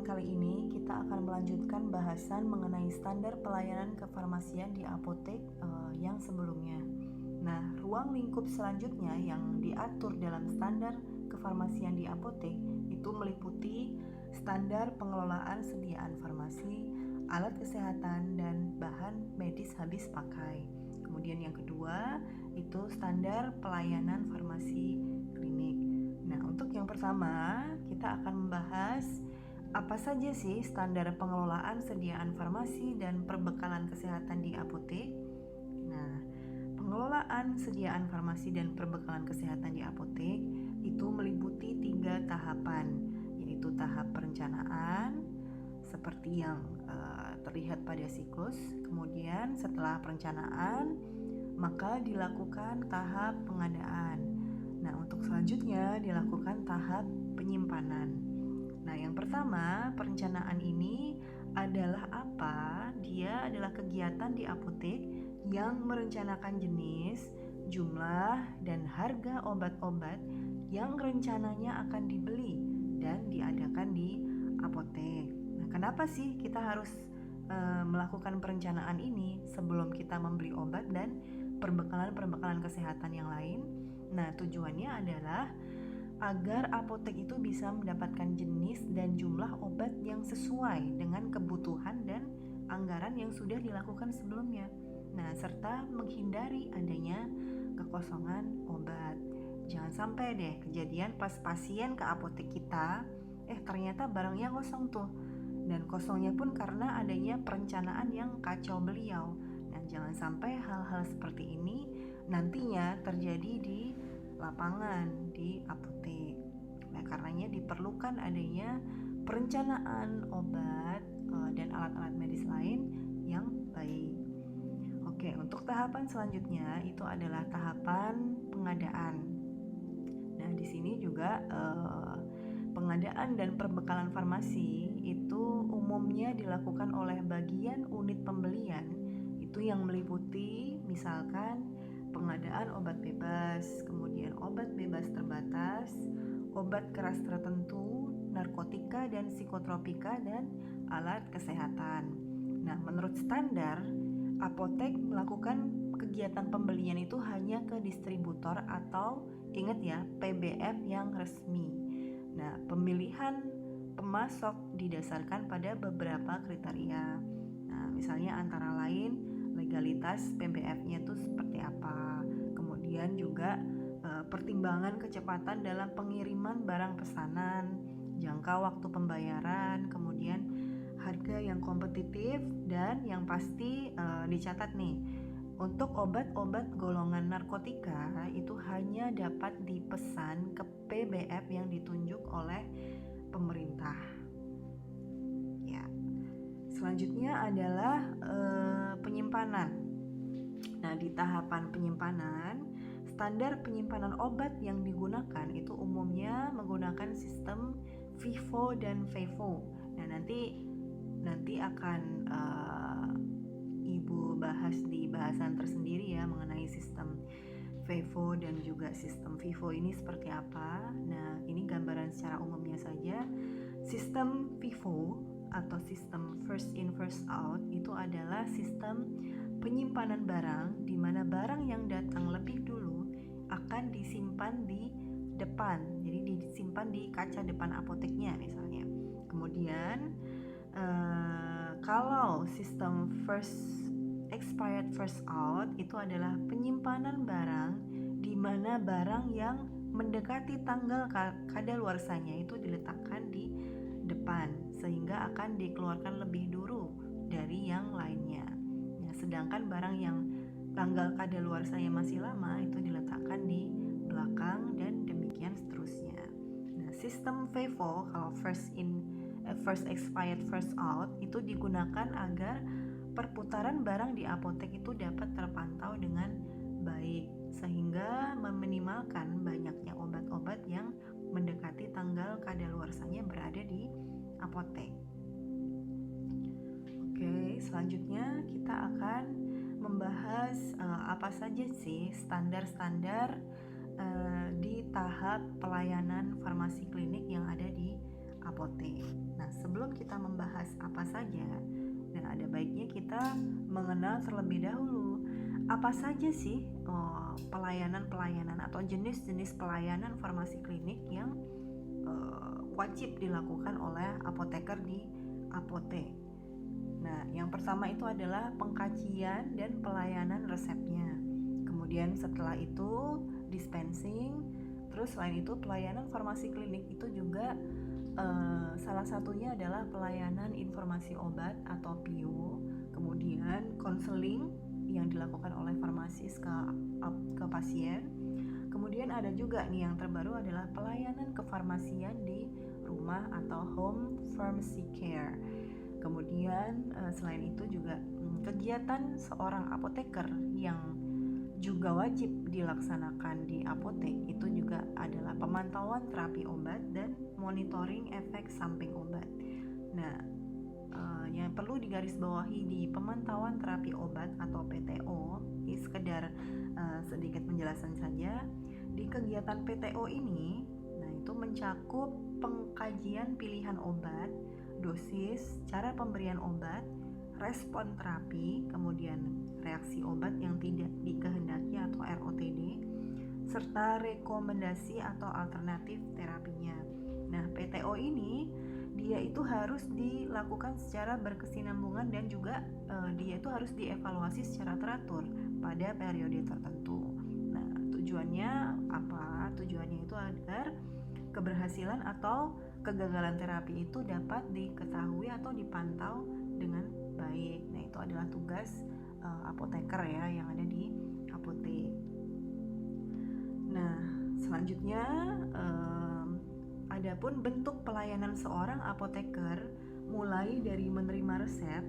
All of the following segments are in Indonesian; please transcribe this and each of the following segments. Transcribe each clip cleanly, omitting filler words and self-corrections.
pertemuan kali ini kita akan melanjutkan bahasan mengenai standar pelayanan kefarmasian di apotek yang sebelumnya. Nah, ruang lingkup selanjutnya yang diatur dalam standar kefarmasian di apotek itu meliputi standar pengelolaan sediaan farmasi, alat kesehatan, dan bahan medis habis pakai. Kemudian yang kedua itu standar pelayanan farmasi klinik. Nah, untuk yang pertama kita akan membahas apa saja sih standar pengelolaan sediaan farmasi dan perbekalan kesehatan di apotek. Nah, pengelolaan sediaan farmasi dan perbekalan kesehatan di apotek itu meliputi 3 tahapan, yaitu tahap perencanaan seperti yang terlihat pada siklus. Kemudian setelah perencanaan maka dilakukan tahap pengadaan. Nah, untuk selanjutnya dilakukan tahap penyimpanan. Nah, yang pertama, perencanaan ini adalah apa? Dia adalah kegiatan di apotek yang merencanakan jenis, jumlah, dan harga obat-obat yang rencananya akan dibeli dan diadakan di apotek. Nah, kenapa sih kita harus melakukan perencanaan ini sebelum kita membeli obat dan perbekalan kesehatan yang lain? Nah, tujuannya adalah agar apotek itu bisa mendapatkan jenis dan jumlah obat yang sesuai dengan kebutuhan dan anggaran yang sudah dilakukan sebelumnya. Nah, serta menghindari adanya kekosongan obat. Jangan sampai deh kejadian pas pasien ke apotek kita, ternyata barangnya kosong tuh. Dan kosongnya pun karena adanya perencanaan yang kacau beliau. Nah, jangan sampai hal-hal seperti ini nantinya terjadi di lapangan di apotek. Nah, karenanya diperlukan adanya perencanaan obat dan alat-alat medis lain yang baik. Oke, untuk tahapan selanjutnya itu adalah tahapan pengadaan. Nah, di sini juga pengadaan dan perbekalan farmasi itu umumnya dilakukan oleh bagian unit pembelian itu yang meliputi misalkan pengadaan obat bebas, kemudian obat bebas terbatas, obat keras tertentu, narkotika dan psikotropika, dan alat kesehatan. Nah, menurut standar, apotek melakukan kegiatan pembelian itu hanya ke distributor atau ingat ya, PBM yang resmi. Nah, pemilihan pemasok didasarkan pada beberapa kriteria. Nah, misalnya antara lain legalitas PBF-nya itu seperti apa. Kemudian juga pertimbangan kecepatan dalam pengiriman barang pesanan, jangka waktu pembayaran, kemudian harga yang kompetitif, dan yang pasti dicatat nih, untuk obat-obat golongan narkotika itu hanya dapat dipesan ke PBF yang ditunjuk oleh pemerintah. Ya. Selanjutnya adalah penyimpanan. Nah, di tahapan penyimpanan, standar penyimpanan obat yang digunakan itu umumnya menggunakan sistem FIFO dan FEFO. Nah, nanti akan Ibu bahas di bahasan tersendiri ya mengenai sistem FEFO dan juga sistem FIFO ini seperti apa. Nah, ini gambaran secara umumnya saja. Sistem FIFO atau sistem first in first out itu adalah sistem penyimpanan barang di mana barang yang datang lebih dulu akan disimpan di depan. Jadi disimpan di kaca depan apoteknya misalnya. Kemudian kalau sistem first expired first out itu adalah penyimpanan barang di mana barang yang mendekati tanggal kadaluarsanya itu diletakkan di depan sehingga akan dikeluarkan lebih dulu dari yang lainnya. Nah, sedangkan barang yang tanggal kadaluarsanya masih lama itu diletakkan di belakang dan demikian seterusnya. Nah, sistem FIFO kalau first expired first out itu digunakan agar perputaran barang di apotek itu dapat terpantau dengan baik sehingga meminimalkan banyaknya obat-obat yang mendekati tanggal kadaluarsanya berada di apotek. Oke, selanjutnya kita akan membahas apa saja sih standar-standar tahap pelayanan farmasi klinik yang ada di apotek. Nah, sebelum membahas apa saja, dan ada baiknya kita mengenal terlebih dahulu apa saja sih pelayanan-pelayanan atau jenis-jenis pelayanan farmasi klinik yang wajib dilakukan oleh apoteker di apotek. Nah, yang pertama itu adalah pengkajian dan pelayanan resepnya. Kemudian setelah itu dispensing. Terus selain itu pelayanan farmasi klinik itu juga salah satunya adalah pelayanan informasi obat atau PIO. Kemudian konseling yang dilakukan oleh farmasis ke pasien. Kemudian ada juga nih yang terbaru adalah pelayanan kefarmasian di rumah atau home pharmacy care. Kemudian selain itu juga kegiatan seorang apoteker yang juga wajib dilaksanakan di apotek itu juga adalah pemantauan terapi obat dan monitoring efek samping obat. Nah, yang perlu digarisbawahi di pemantauan terapi obat atau PTO, ini sekedar sedikit penjelasan saja. Di kegiatan PTO ini, nah itu mencakup pengkajian pilihan obat, dosis, cara pemberian obat, respon terapi, kemudian reaksi obat yang tidak dikehendaki atau ROTD, serta rekomendasi atau alternatif terapinya. Nah, PTO ini dia itu harus dilakukan secara berkesinambungan dan juga dia itu harus dievaluasi secara teratur pada periode tertentu. Nah, tujuannya apa? Tujuannya itu agar keberhasilan atau kegagalan terapi itu dapat diketahui atau dipantau dengan baik. Nah, itu adalah tugas apoteker ya yang ada di apotek. Nah, selanjutnya adapun bentuk pelayanan seorang apoteker mulai dari menerima resep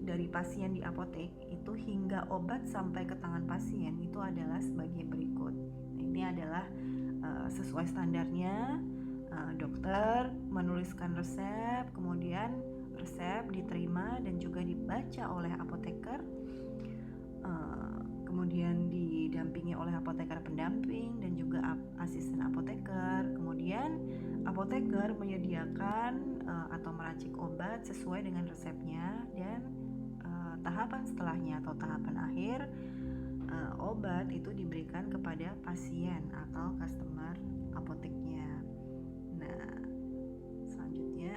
dari pasien di apotek itu hingga obat sampai ke tangan pasien itu adalah sebagai berikut. Nah, ini adalah sesuai standarnya. Dokter menuliskan resep, kemudian resep diterima dan juga dibaca oleh apoteker, kemudian didampingi oleh apoteker pendamping dan juga asisten apoteker. Kemudian apoteker menyediakan atau meracik obat sesuai dengan resepnya, dan tahapan setelahnya atau tahapan akhir obat itu diberikan kepada pasien atau customer apoteknya. Nah, selanjutnya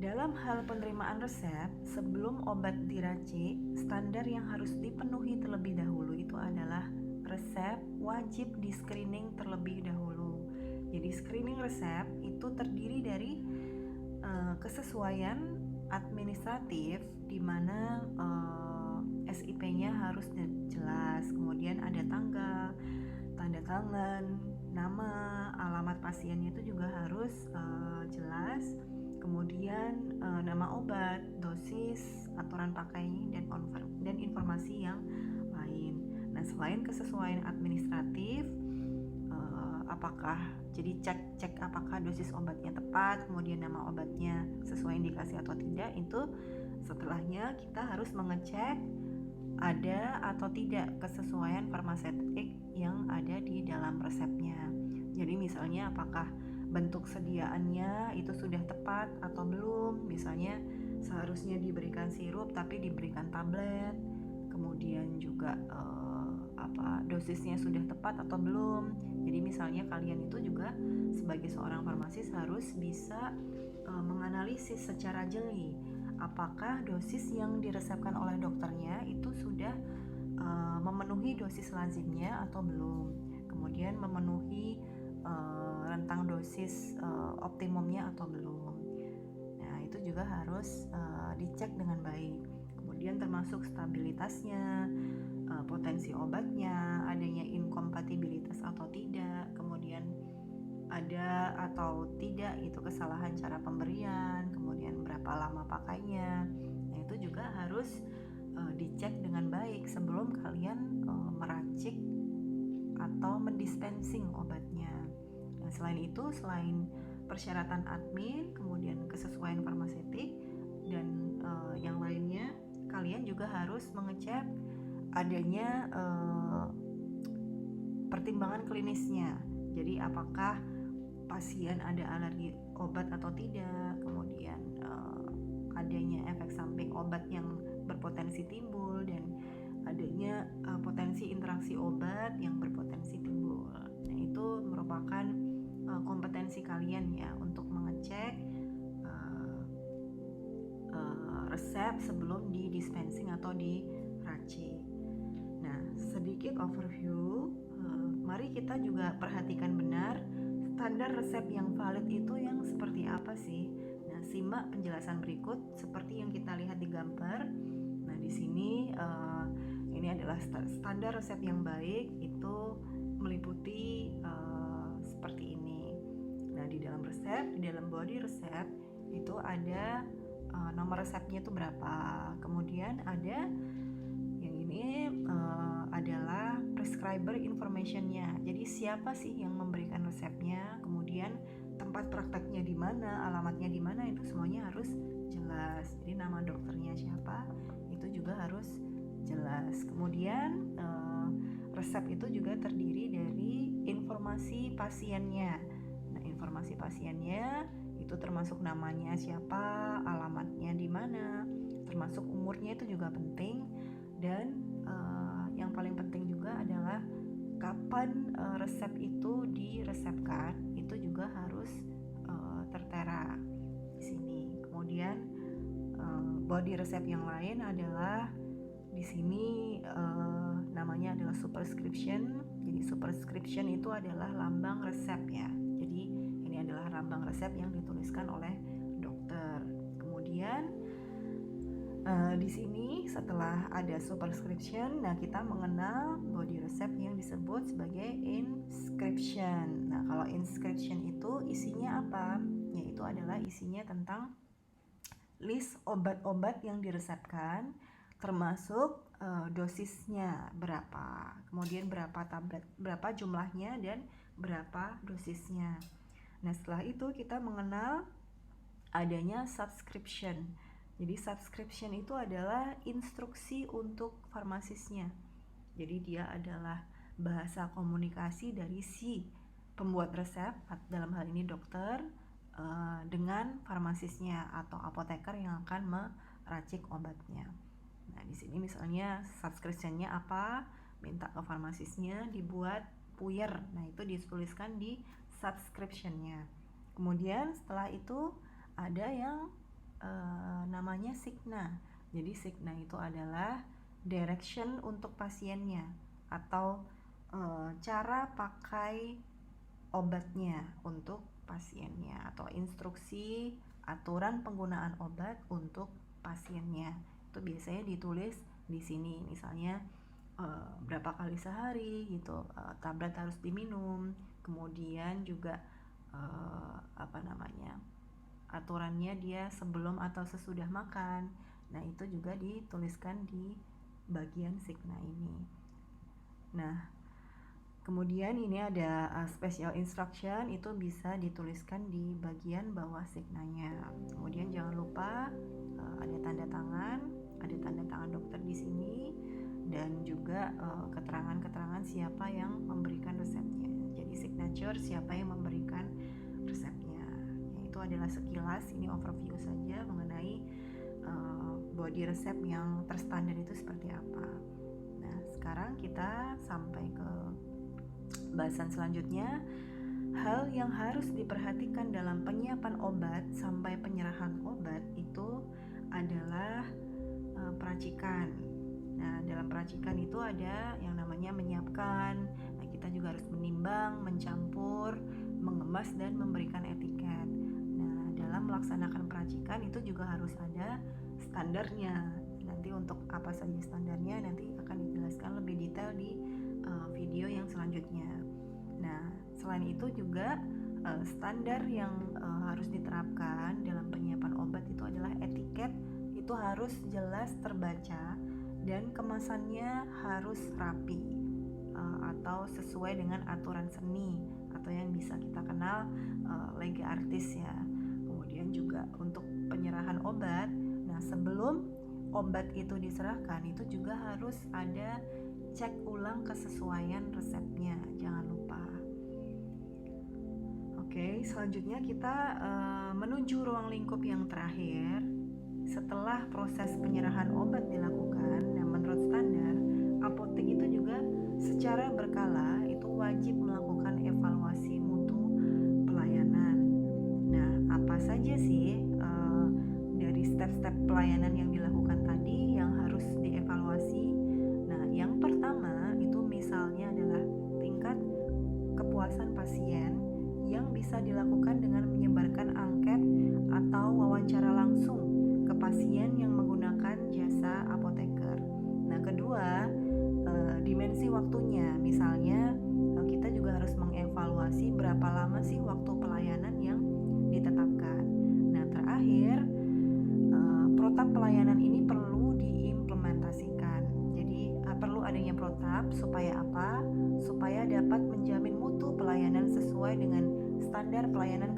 dalam hal penerimaan resep, sebelum obat diracik, standar yang harus dipenuhi terlebih dahulu itu adalah resep wajib di screening terlebih dahulu. Jadi screening resep itu terdiri dari kesesuaian administratif di mana SIP-nya harus jelas, kemudian ada tanggal, tanda tangan, nama, alamat pasiennya itu juga harus jelas. Kemudian nama obat, dosis, aturan pakainya dan informasi yang lain. Nah, selain kesesuaian administratif, apakah jadi cek apakah dosis obatnya tepat, kemudian nama obatnya sesuai indikasi atau tidak, itu setelahnya kita harus mengecek ada atau tidak kesesuaian farmaseutik yang ada di dalam resepnya. Jadi misalnya apakah bentuk sediaannya itu sudah tepat atau belum, misalnya seharusnya diberikan sirup tapi diberikan tablet, kemudian juga dosisnya sudah tepat atau belum. Jadi misalnya kalian itu juga sebagai seorang farmasis harus bisa menganalisis secara jeli apakah dosis yang diresepkan oleh dokternya itu sudah memenuhi dosis lazimnya atau belum, kemudian memenuhi rentang dosis optimumnya atau belum. Nah, itu juga harus dicek dengan baik. Kemudian termasuk stabilitasnya, potensi obatnya, adanya inkompatibilitas atau tidak, kemudian ada atau tidak itu kesalahan cara pemberian, kemudian berapa lama pakainya. Nah, itu juga harus dicek dengan baik sebelum kalian meracik atau mendispensing obatnya. Nah, selain itu, selain persyaratan admin, kemudian kesesuaian farmaseutik dan yang lainnya, kalian juga harus mengecek adanya pertimbangan klinisnya. Jadi apakah pasien ada alergi obat atau tidak, kemudian adanya efek samping obat yang berpotensi timbul, dan adanya potensi interaksi obat yang berpotensi timbul. Nah, itu merupakan kompetensi kalian ya untuk mengecek resep sebelum di dispensing atau diracik. Nah, sedikit overview. Mari kita juga perhatikan benar standar resep yang valid itu yang seperti apa sih. Nah, simak penjelasan berikut seperti yang kita lihat di gambar. Nah, di sini ini adalah standar resep yang baik, itu meliputi seperti ini. Nah, di dalam resep, di dalam body resep itu ada nomor resepnya itu berapa. Kemudian ada yang ini adalah prescriber information-nya. Jadi siapa sih yang memberikan resepnya, kemudian tempat prakteknya di mana, alamatnya di mana, itu semuanya harus jelas. Jadi nama dokternya siapa itu juga harus jelas. Kemudian resep itu juga terdiri dari informasi pasiennya. Nah, informasi pasiennya itu termasuk namanya siapa, alamatnya di mana, termasuk umurnya itu juga penting, dan yang paling penting juga adalah kapan resep itu diresepkan, itu juga harus tertera di sini. Kemudian body resep yang lain adalah di sini namanya adalah superscription. Jadi superscription itu adalah lambang resep ya. Jadi ini adalah lambang resep yang dituliskan oleh dokter. Kemudian di sini setelah ada superscription, nah kita mengenal body resep yang disebut sebagai inscription. Nah, kalau inscription itu isinya apa? Yaitu adalah isinya tentang list obat-obat yang diresepkan, termasuk dosisnya berapa, kemudian berapa tablet, berapa jumlahnya, dan berapa dosisnya. Nah, setelah itu kita mengenal adanya subscription. Jadi subscription itu adalah instruksi untuk farmasisnya. Jadi dia adalah bahasa komunikasi dari si pembuat resep, dalam hal ini dokter, dengan farmasisnya atau apoteker yang akan meracik obatnya. Nah, di sini misalnya subscription-nya apa, minta ke farmasisnya dibuat puyer. Nah, itu dituliskan di subscription-nya. Kemudian setelah itu ada yang namanya signa. Jadi signa itu adalah direction untuk pasiennya atau cara pakai obatnya untuk pasiennya, atau instruksi aturan penggunaan obat untuk pasiennya. Itu biasanya ditulis di sini, misalnya berapa kali sehari gitu, tablet harus diminum. Kemudian juga aturannya dia sebelum atau sesudah makan. Nah, itu juga dituliskan di bagian signa ini. Nah, kemudian ini ada special instruction, itu bisa dituliskan di bagian bawah signanya. Kemudian jangan lupa ada tanda tangan dokter di sini, dan juga keterangan-keterangan siapa yang memberikan resepnya. Jadi signature siapa yang memberikan resepnya. Itu adalah sekilas, ini overview saja mengenai body resep yang terstandar itu seperti apa. Nah, sekarang kita sampai ke bahasan selanjutnya. Hal yang harus diperhatikan dalam penyiapan obat sampai penyerahan obat itu adalah peracikan. Nah, dalam peracikan itu ada yang namanya menyiapkan. Nah, kita juga harus menimbang, mencampur, mengemas, dan memberikan etiket. Nah, dalam melaksanakan peracikan itu juga harus ada standarnya. Nanti untuk apa saja standarnya nanti akan dijelaskan lebih detail di video yang selanjutnya. Nah, selain itu juga standar yang harus diterapkan dalam penyiapan obat itu adalah etiket. Itu harus jelas terbaca dan kemasannya harus rapi atau sesuai dengan aturan seni atau yang bisa kita kenal lege artis ya. Kemudian juga untuk penyerahan obat, nah sebelum obat itu diserahkan itu juga harus ada cek ulang kesesuaian resepnya, jangan lupa. Oke, selanjutnya kita menuju ruang lingkup yang terakhir. Setelah proses penyerahan obat dilakukan, dan menurut standar, apotek itu juga secara berkala itu wajib melakukan evaluasi mutu pelayanan. Nah, apa saja sih dari step-step pelayanan yang dilakukan tadi yang harus dievaluasi? Nah, yang pertama itu misalnya adalah tingkat kepuasan pasien yang bisa dilakukan dengan menyebarkan angket atau wawancara langsung ke pasien yang menggunakan jasa apoteker. Nah, kedua, dimensi waktunya. Misalnya, kita juga harus mengevaluasi berapa lama sih waktu pelayanan yang ditetapkan. Nah, terakhir, protap pelayanan ini perlu diimplementasikan. Jadi, perlu adanya protap supaya apa? Supaya dapat menjamin mutu pelayanan sesuai dengan standar pelayanan